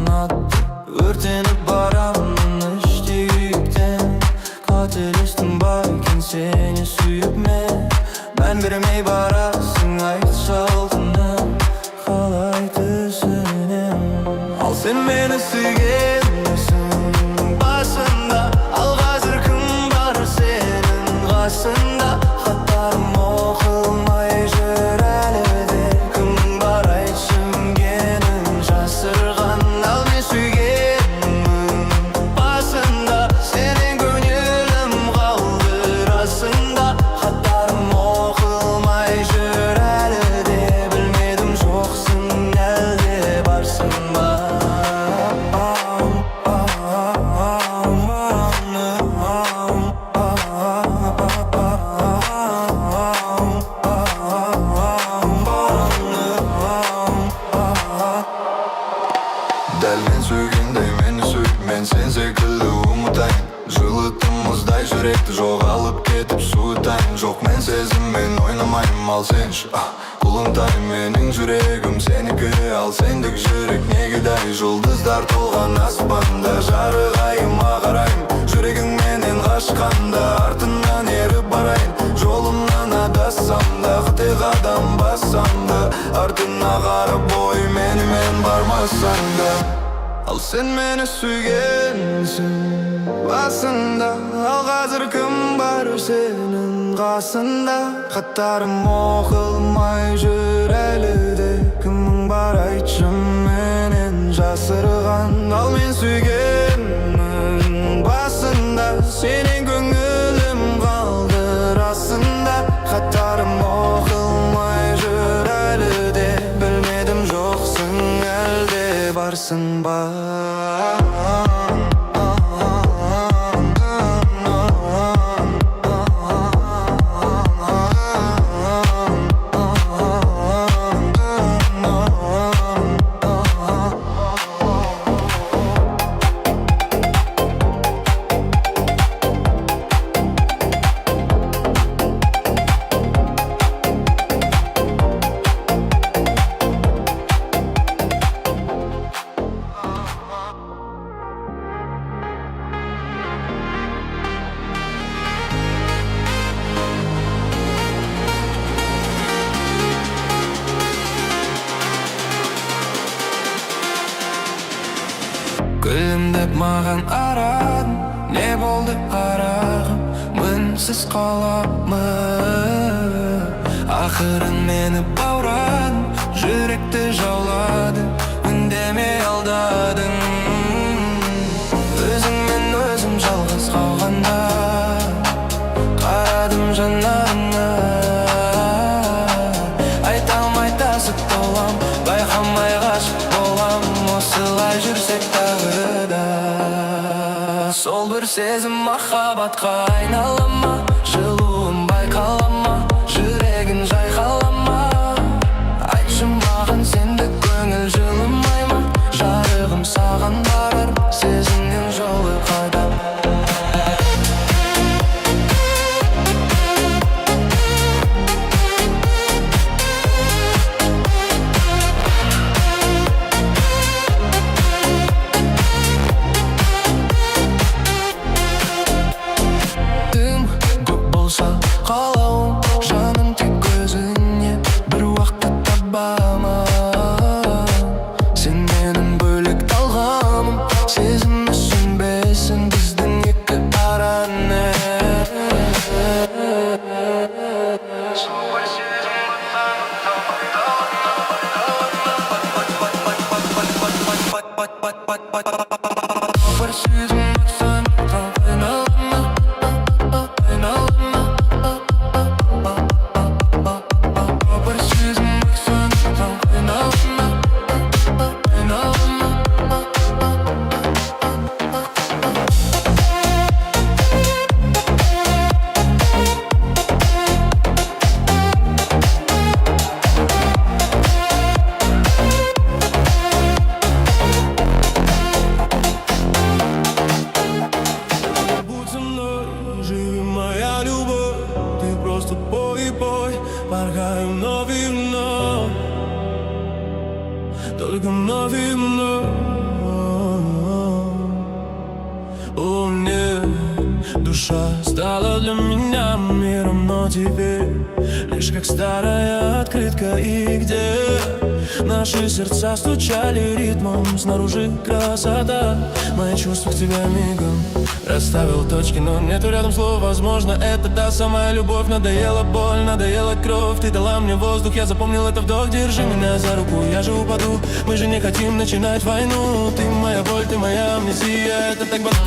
atıp örtenip baramın işteyükten. Katelestim bayken seni suyupme. Ben biremey barasın aytsa altından. Kalaydı senem. Al sen meni suygenmesin basında. Al hazır kim bar senin qasında. Xatlarım oqilmay jür әліде. Kim bar aytşım genin жасырған. Al men suygenmin basında. Senin gönülüm qaldı rasında. Xatlarım oqilmay jür әліде. Bilmedim жоқсың әлде барсың ба. Дәл мен сүйгендей мені сүй, мен сен секілді ұмытайын. Жылытым мұздай жүректі жоғалып кетіп суытайын. Жоқ мен сезіммен ойнамайым, ал сенші құлыңтайын. Менің жүрегім сенікі, ал сендік жүрек негедай. Жұлдыздар толған аспанда жарығайыма қарайын. Жүрегің менен қашқанда артынан еріп барайын. Жолымнан адассам да қате қадам бассам да артына қарап ой менімен бармасаң да. Ал сен мені сүйгенсің басында. Ал қазір кім бар сенің қасында. Хаттарым оқылмай жүр әліде. Кімің бар айтшы менен жасырған. Ал мен сүйгенмін басында. Сенен көңілім қалды расында. Хаттарым оқылмай жүр әліде. Білмедім жоқсың әлде барсың ба. Күлімдеп маған арадың, не болды қарағым, мінсіз қалапмын. Ақырын мені баурадың, жүректі жаулады, үндемей алдадың. Өзіңмен өзім жалғыз қалғанда қарадым жанарыңа. Айта алмай тасып толам, байқамай ғашық болам. Осылай жүрсек тағы да сол бір сезім махаббатқа айнала ма. Жылуын байқала ма, жүрегін жайқала ма. Айтшы маған сенде көңіл жылымай ма. Жарығым саған барар, сезімнен жолы қайда. Қалауым жаным тек өзіңе бір уақытта табама. Сен менің бөлек талғамым, сезімі сүнбесін біздің екі араны. Бір сезім но теперь лишь как старая открытка. И где наши сердца стучали ритмом, снаружи красота. Мои чувства к тебе мигом расставил точки, но нету рядом слов. Возможно, это та самая любовь. Надоела боль, надоела кровь. Ты дала мне воздух, я запомнил это вдох. Держи меня за руку, я же упаду. Мы же не хотим начинать войну. Ты моя боль, ты моя амнезия. Это так банально.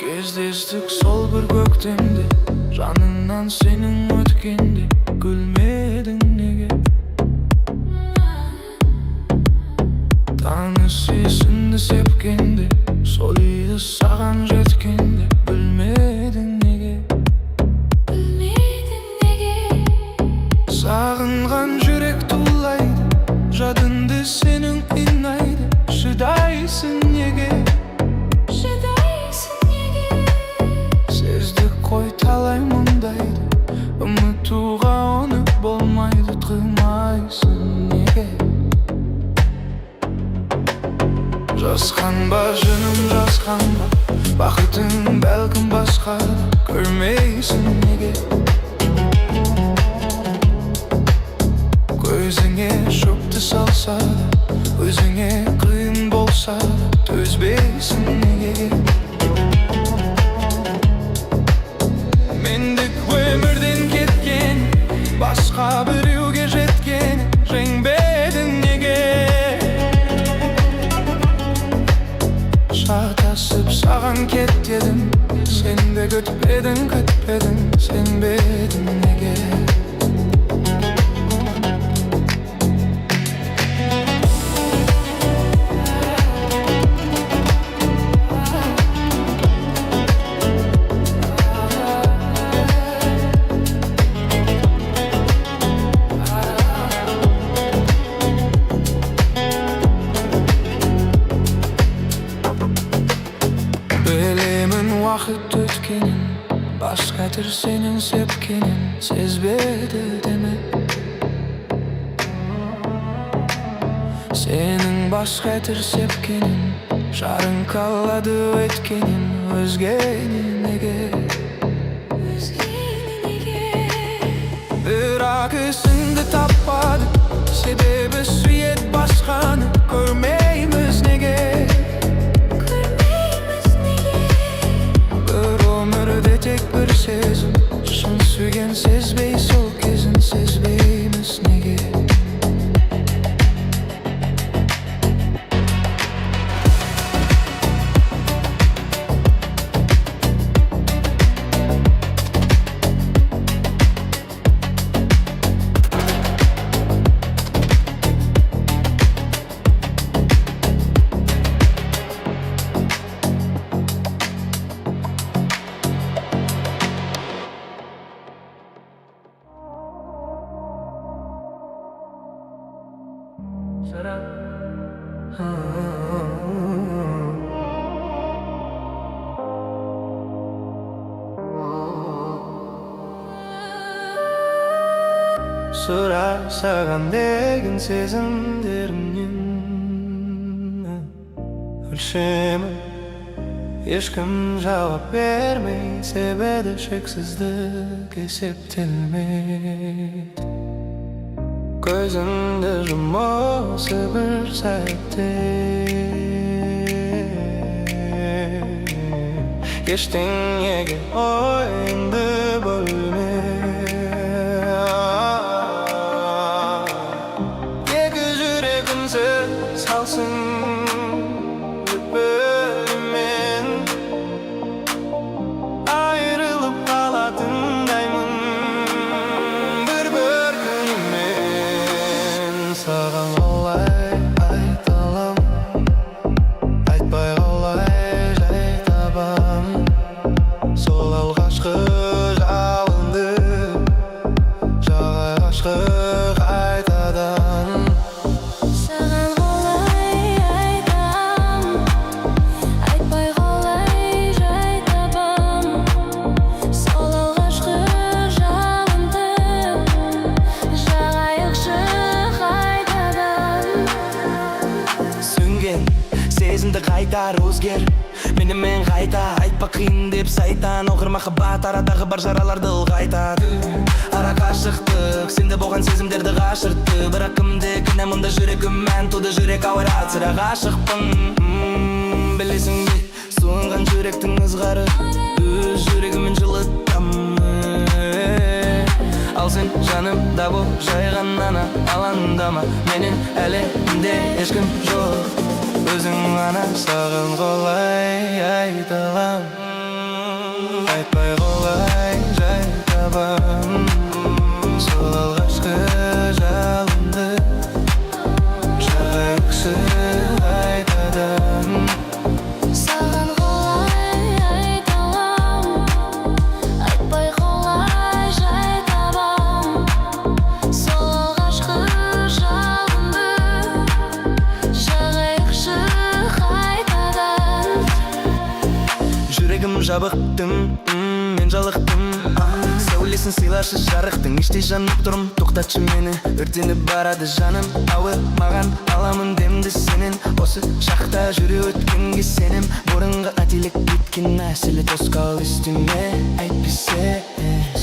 Кездестік сол бір көктемде, жаныңнан сенің өткенде күлмедің неге? Таңыз есіңді сепкенде, сол иді саған жеткенде білмедің неге? Білмедің неге? Сағынған жүрек тулайды, жадыңды сенің қинайды. Шыдайсың неге? Қой талай мұндайды, ұмытуға оны болмайды. Қылмайсың неге? Жасқанба жыным, жасқанба, бақытың бәлкім басқа. Көрмейсің неге? Көзіңе шөпті салса да, өзіңе қиын болса да, төзбейсің неге? Өмірден кеткен, басқа біреуге жеткен, жеңбедің неге? Шатасып саған кет дедім, сен де күтпедің, сенбедің неге? Уақыт өткенін, басқа түр сенің сепкенін сезбеді деме? Сенің басқа түр сепкенін, жарың қалады өткенін, өзгені неге? Бірақ ісіңді таппады, себебі сүйет басқаны көрмейміз неге? Тек бір сезім, шын сүйген сезбей сол кезін сезбейміз неге? Сұра саған деген сезімдерімнен өлшемі ешкім жауап бермей, себеді шексіздік есептелмейді. Көзімді жұмысы бір сәтте, ештеңеге ойыңды бөлме. менімен қайта. Айтпа қиын деп сайтан, оқыр махаббат арадағы бар жараларды ұлғайтады. Ара қашықтық сенде болған сезімдерді қашыртты. Бірақ кімде кінә мұнда жүрегім мән туды, жүрек ауырады, сірә ғашықпын. Білесің бе, суынған жүректің ызғары өз жүрегімен жылытамын. Ал сен жанымда бол, жай ғана алаңдама. Менен әлемде ешкім жоқ, өзің ғана. Саған қалай айта алам, айтпай қалай жай табам. Сол алғашқы жалынды жақсы қайтадан. Саған қалай айта алам, айтпай қалай жай табам. Сол алғашқы жалынды жағайықшы қайтадан. Жүрегім жабықтым, мен жалықтым. Сәулесін сыйлашы жарықтың, іштей жанып тұрым. Тоқтатшы мені, өртеніп барады жаным. Ауы маған аламын демді сенен. Осы шақта жүре өткенге сенем. Бұрынғы ателек кеткен әсілі тосқал үстіме. Әйтпесе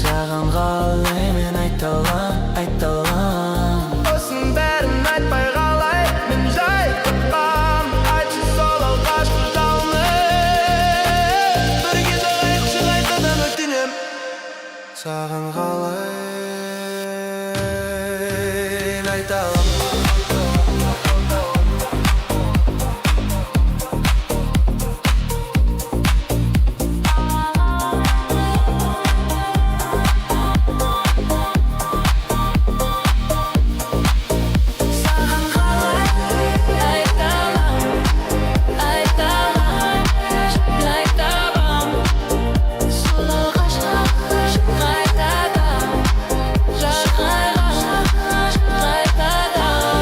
саған қалай мен айта алам. Осының бәрін айтпай қалай мен жай тапқам. Айтшы сол алғашқы жалыны, бірге жағайықшы қайтадан өтінем. Саған қалай айта алам. Саған қалай айта алам, айта алам, жай табам. Сол алғашқы қайтадан, жағайықшы қайтадан.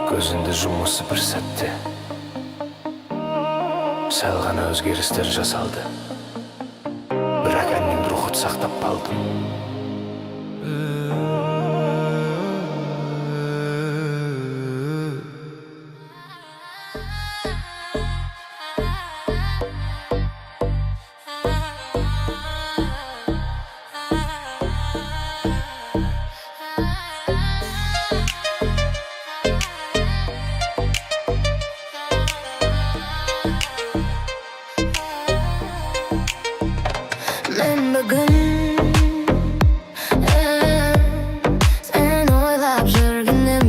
Көзіңді жұмысы бір сәтте сәл ғана өзгерістер жасалды, бірақ әннің рухын сақтап қалдым. Мен бүгін сен ойлап жүргенім,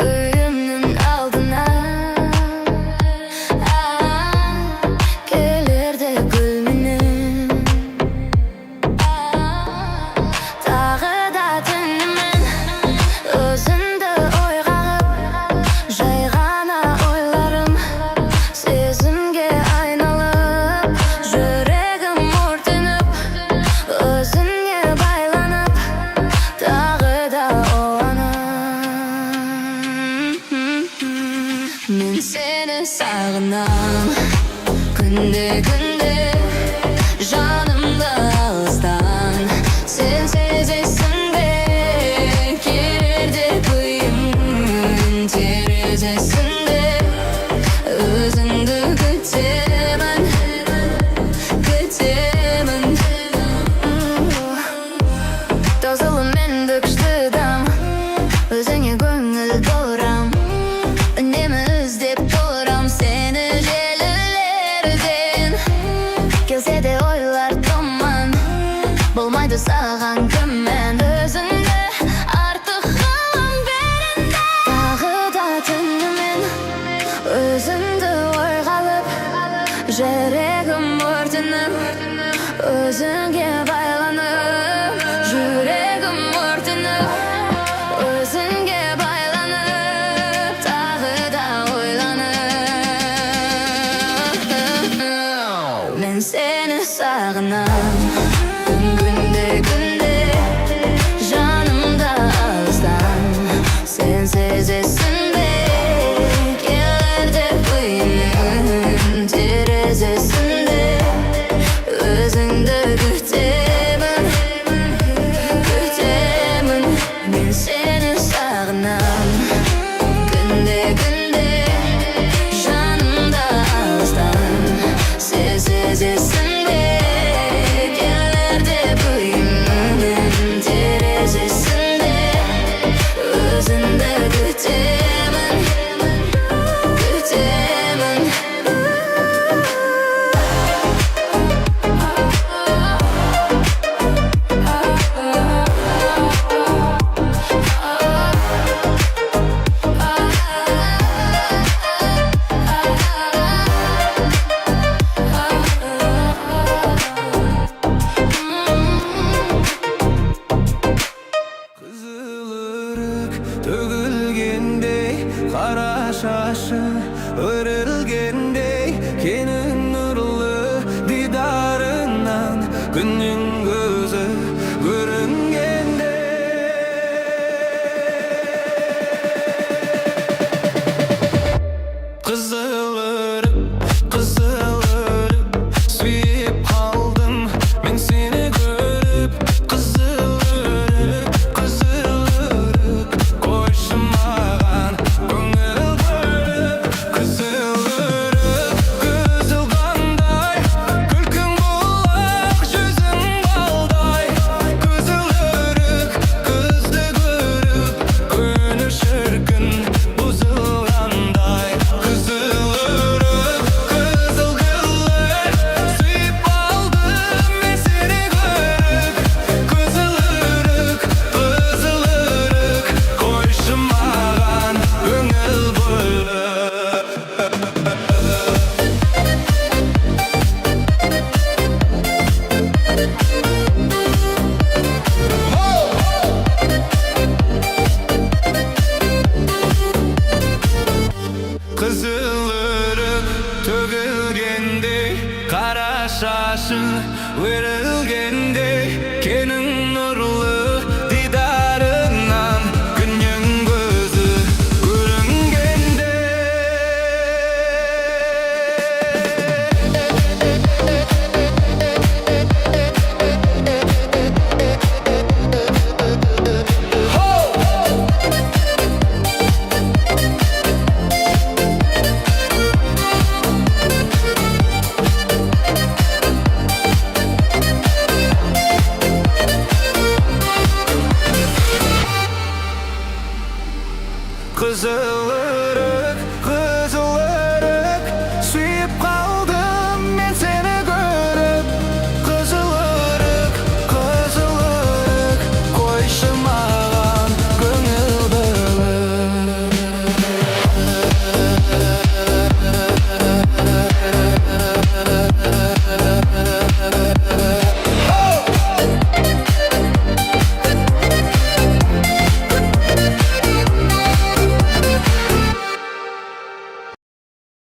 үйімнің алдына келерде гүлменен. Тағы да түнімен өзіңді ойға алып, жай ғана ойларым сезімге айналып. Жүрегім өртеніп, өзіңе байланып, тағы да оянам. Мен сені сағынам, күнде жанымда алыстан. Сен сезесің бе, келерде күйімнің терезесінде. Өзіңді күтемін, күтемін. Тазалығымен күштідам, өзіңе көңіл толырам. Үнемі іздеп толырам сені желілерден. Келсе де ойлар тұман, болмайды саған күмән. Өзіңді артық қалам берінде, тағы да түнімен өзіңді ойға алып, жүрегім өртеніп, өзіңе байланып. Жүрегім өртеніп, өзіңе байланып, тағы да ойланып. Мен сені сағынам, күнде жанымда алыстан. Сен сезесің бе, келерде күйімнің терезесінде. Өзіңді күннен